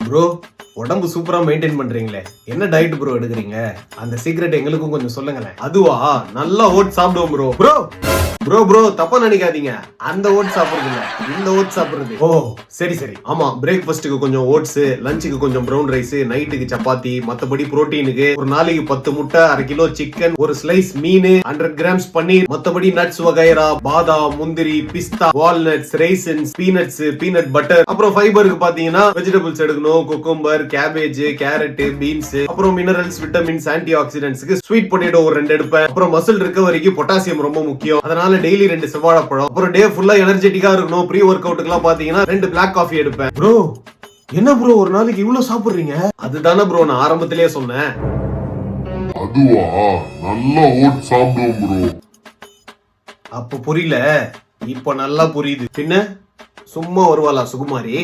Bro உடம்பு சூப்பரா maintain பண்றீங்களே, என்ன டயட் ப்ரோ எடுக்கிறீங்க? அந்த சீக்ரெட் எங்களுக்கும் கொஞ்சம் சொல்லுங்களேன். அதுவா, நல்லா ஓட் சாப்பிடுவோம் ப்ரோ. ப்ரோ ப்ரோ ப்ரோ தப்பா நினைக்காதீங்க, அந்த ஓட்ஸ் சாப்பிடுறது இல்ல, இந்த ஓட்ஸ் சாப்பிடுறது. ஓ சரி சரி. ஆமா, பிரேக்ஃபாஸ்ட்டுக்கு கொஞ்சம் ஓட்ஸ், லஞ்சுக்கு கொஞ்சம் ப்ரௌன் ரைஸ், நைட்டுக்கு சப்பாத்தி, மத்தபடி புரோட்டீனுக்கு ஒரு நாளைக்கு 10 முட்டை, 1/2 கிலோ சிக்கன், ஒரு ஸ்லைஸ் மீன், 100 கிராம்ஸ் பன்னீர், மத்தபடி நட்ஸ் வகைரா, பாதாம், முந்திரி, பிஸ்தா, walnuts, raisins, peanuts, peanut butter. அப்புறம் ஃபைபருக்கு பாத்தீங்கன்னா வெஜிடபிள்ஸ் எடுக்கணும், குக்கும்பர், கேபேஜ், கேரட், பீன்ஸ். அப்புறம் மினரல்ஸ், விட்டமின்ஸ், ஆன்டி ஆக்சிடென்ட்ஸ்க்கு ஸ்வீட் பொட்டேட்டோ ஒரு 2 எடுப்பேன். அப்புறம் மசில் ரிகவரிக்கு பொட்டாசியம் ரொம்ப முக்கியம், அதனால டெய்லி 2 செவ்வாழைப்பழம். அப்புறம் டே ஃபுல்லா எனர்ஜெட்டிக்கா இருக்கணும், ப்ரீ ஒர்க் அவுட்டுக்குலாம் பாத்தீங்கன்னா 2 பிளாக் காஃபி எடுப்பேன். ப்ரோ என்ன ப்ரோ ஒரு நாளைக்கு இவ்ளோ சாப்பிடுறீங்க? அதுதானே ப்ரோ நான் ஆரம்பத்திலேயே சொன்னேன். அதுவா, நல்லா ஓட் சாப்பிடுவோம் ப்ரோ. அப்ப புரியல, இப்ப நல்லா புரியுது. பின்ன சும்மா வருவாளா சுகுமாரி?